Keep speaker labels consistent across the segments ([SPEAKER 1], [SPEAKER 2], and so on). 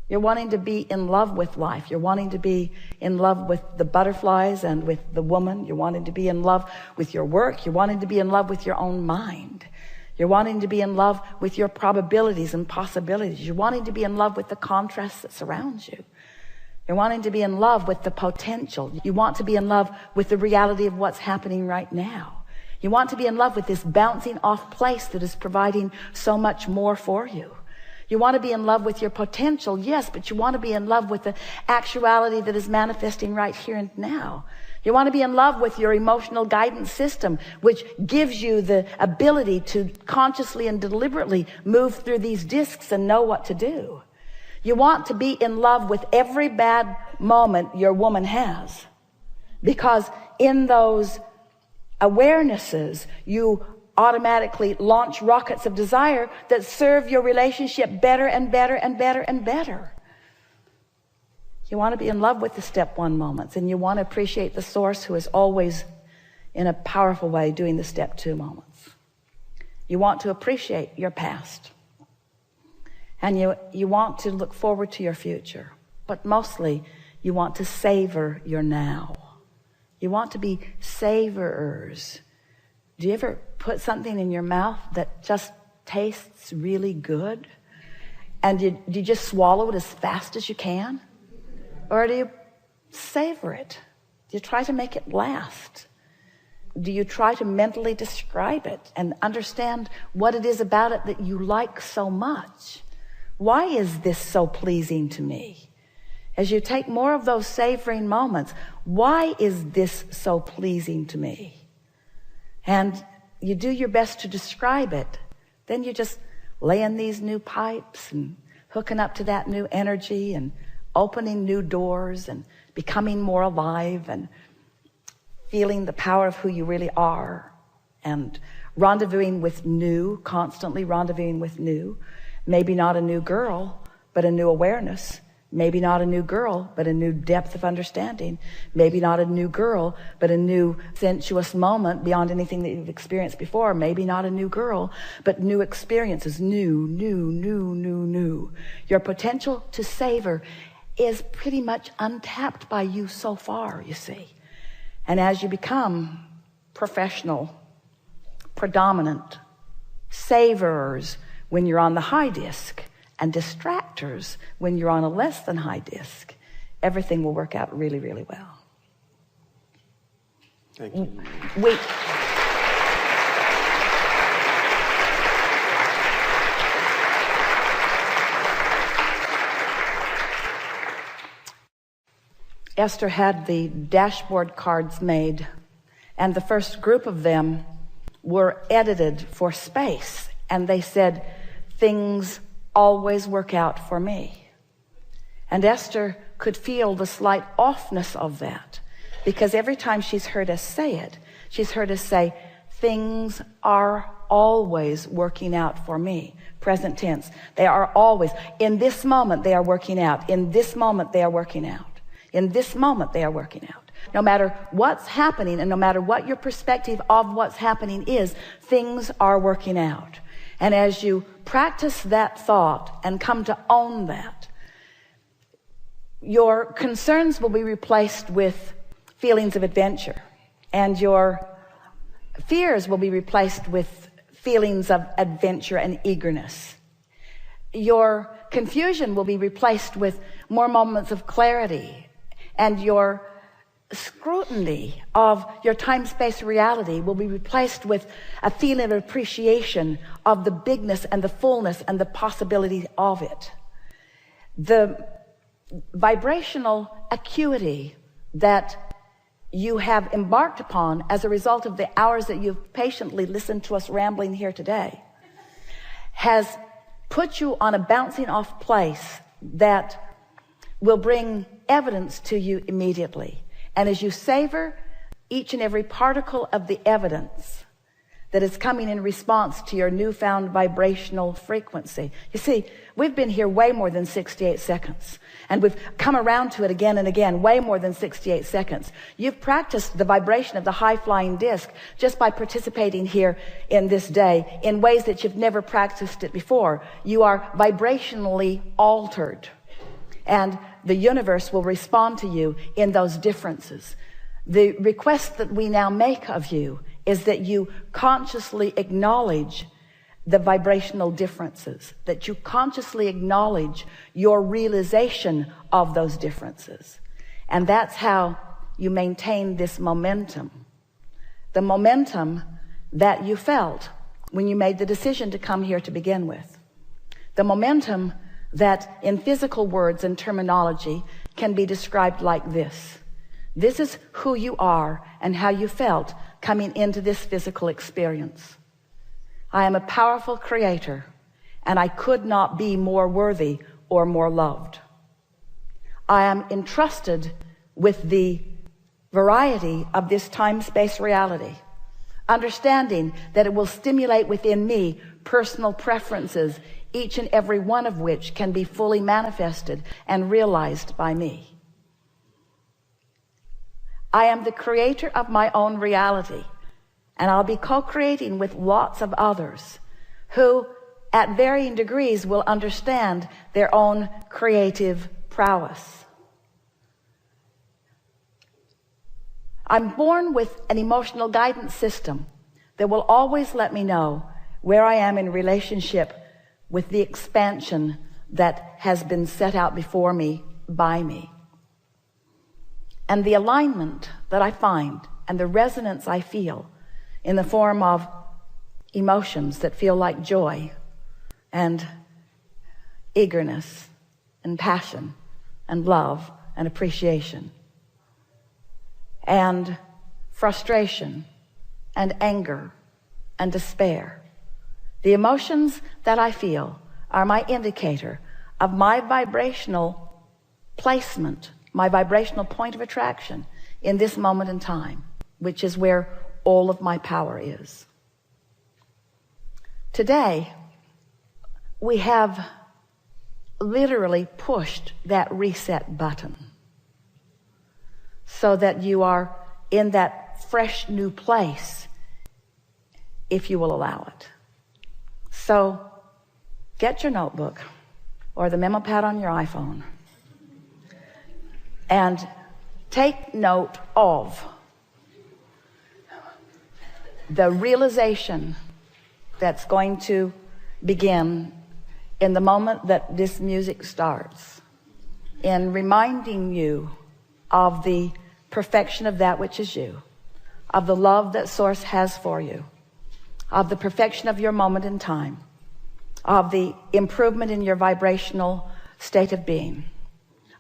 [SPEAKER 1] You're wanting to be in love with life. You're wanting to be in love with the butterflies and with the woman. You're wanting to be in love with your work. You're wanting to be in love with your own mind. You're wanting to be in love with your probabilities and possibilities. You're wanting to be in love with the contrast that surrounds you. You're wanting to be in love with the potential. You want to be in love with the reality of what's happening right now. You want to be in love with this bouncing off place that is providing so much more for you. You want to be in love with your potential, yes, but you want to be in love with the actuality that is manifesting right here and now. You want to be in love with your emotional guidance system, which gives you the ability to consciously and deliberately move through these discs and know what to do. You want to be in love with every bad moment your woman has, because in those awarenesses, you automatically launch rockets of desire that serve your relationship better and better and better and better. You want to be in love with the step one moments, and you want to appreciate the source who is always in a powerful way doing the step two moments. You want to appreciate your past, and you want to look forward to your future, but mostly you want to savor your now. You want to be savorers. Do you ever put something in your mouth that just tastes really good, and do you just swallow it as fast as you can? Or do you savor it? Do you try to make it last? Do you try to mentally describe it and understand what it is about it that you like so much? Why is this so pleasing to me? As you take more of those savoring moments, why is this so pleasing to me? And you do your best to describe it. Then you just lay in these new pipes and hooking up to that new energy and opening new doors and becoming more alive and feeling the power of who you really are and rendezvousing with new, constantly rendezvousing with new. Maybe not a new girl, but a new awareness. Maybe not a new girl, but a new depth of understanding. Maybe not a new girl, but a new sensuous moment beyond anything that you've experienced before. Maybe not a new girl, but new experiences. New. Your potential to savor is pretty much untapped by you so far, you see. And as you become professional, predominant savorers when you're on the high disc, and distractors when you're on a less than high disc, everything will work out really, really well.
[SPEAKER 2] Thank you.
[SPEAKER 1] Esther had the dashboard cards made, and the first group of them were edited for space, and they said, things always work out for me. And Esther could feel the slight offness of that, because every time she's heard us say it, she's heard us say, things are always working out for me. Present tense. They are always. In this moment, they are working out. In this moment, they are working out. In this moment, they are working out. No matter what's happening and no matter what your perspective of what's happening is, things are working out. And as you practice that thought and come to own that, your concerns will be replaced with feelings of adventure, and your fears will be replaced with feelings of adventure and eagerness. Your confusion will be replaced with more moments of clarity, and your scrutiny of your time-space reality will be replaced with a feeling of appreciation of the bigness and the fullness and the possibility of it. The vibrational acuity that you have embarked upon as a result of the hours that you've patiently listened to us rambling here today has put you on a bouncing off place that will bring evidence to you immediately. And as you savor each and every particle of the evidence that is coming in response to your newfound vibrational frequency. You see, we've been here way more than 68 seconds. And we've come around to it again and again, way more than 68 seconds. You've practiced the vibration of the high-flying disc just by participating here in this day in ways that you've never practiced it before. You are vibrationally altered. And the universe will respond to you in those differences. The request that we now make of you is that you consciously acknowledge the vibrational differences, that you consciously acknowledge your realization of those differences. And that's how you maintain this momentum. The momentum that you felt when you made the decision to come here to begin with. The momentum that in physical words and terminology can be described like this. This is who you are and how you felt coming into this physical experience. I am a powerful creator, and I could not be more worthy or more loved. I am entrusted with the variety of this time-space reality, understanding that it will stimulate within me personal preferences, each and every one of which can be fully manifested and realized by me. I am the creator of my own reality, and I'll be co-creating with lots of others who at varying degrees will understand their own creative prowess. I'm born with an emotional guidance system that will always let me know where I am in relationship with the expansion that has been set out before me by me. And the alignment that I find and the resonance I feel in the form of emotions that feel like joy and eagerness and passion and love and appreciation and frustration and anger and despair. The emotions that I feel are my indicator of my vibrational placement, my vibrational point of attraction in this moment in time, which is where all of my power is. Today, we have literally pushed that reset button so that you are in that fresh new place, if you will allow it. So get your notebook or the memo pad on your iPhone and take note of the realization that's going to begin in the moment that this music starts, in reminding you of the perfection of that which is you, of the love that Source has for you, of the perfection of your moment in time, of the improvement in your vibrational state of being,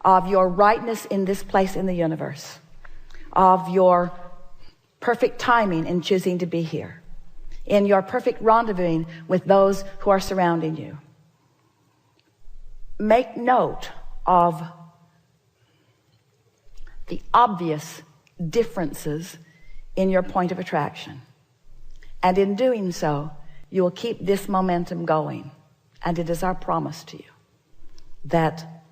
[SPEAKER 1] of your rightness in this place in the universe, of your perfect timing in choosing to be here, in your perfect rendezvousing with those who are surrounding you. Make note of the obvious differences in your point of attraction. And in doing so, you will keep this momentum going. And it is our promise to you that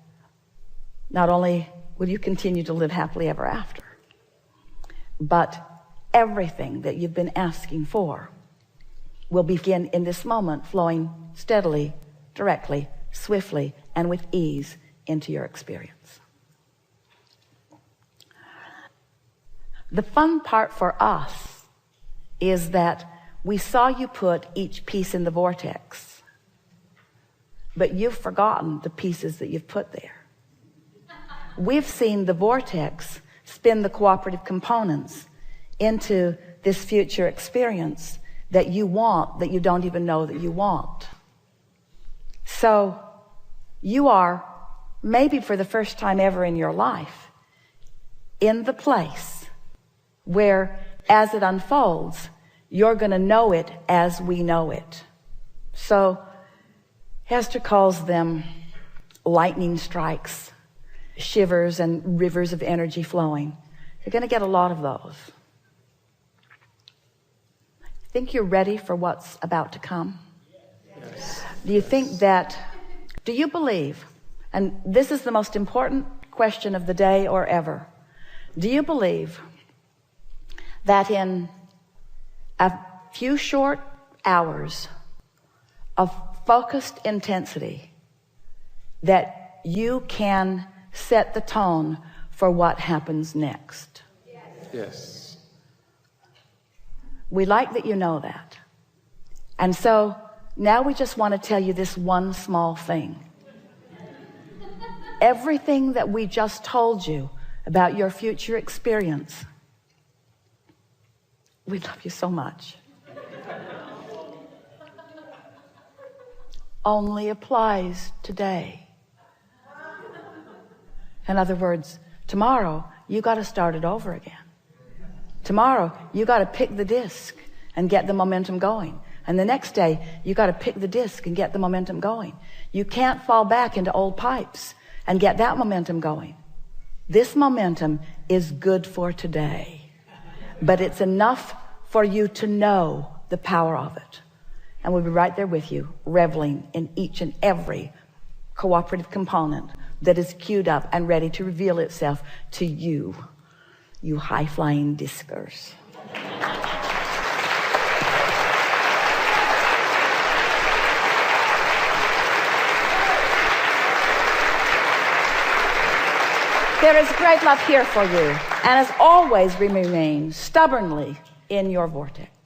[SPEAKER 1] not only will you continue to live happily ever after, but everything that you've been asking for will begin in this moment flowing steadily, directly, swiftly, and with ease into your experience. The fun part for us is that we saw you put each piece in the vortex, but you've forgotten the pieces that you've put there. We've seen the vortex spin the cooperative components into this future experience that you want, that you don't even know that you want. So you are, maybe for the first time ever in your life, in the place where, as it unfolds, you're going to know it as we know it. So Hester calls them lightning strikes, shivers, and rivers of energy flowing. You're going to get a lot of those. Think you're ready for what's about to come? Yes. Do you believe, and this is the most important question of the day or ever, do you believe that in a few short hours of focused intensity that you can set the tone for what happens next.
[SPEAKER 2] Yes.
[SPEAKER 1] We like that you know that. And so now we just want to tell you this one small thing. Everything that we just told you about your future experience, we love you so much, only applies today. In other words, tomorrow you got to start it over again. Tomorrow you got to pick the disc and get the momentum going. And the next day you got to pick the disc and get the momentum going. You can't fall back into old pipes and get that momentum going. This momentum is good for today, but it's enough for you to know the power of it. And we'll be right there with you, reveling in each and every cooperative component that is queued up and ready to reveal itself to you, you high-flying discers. There is great love here for you, and as always, we remain stubbornly in your vortex.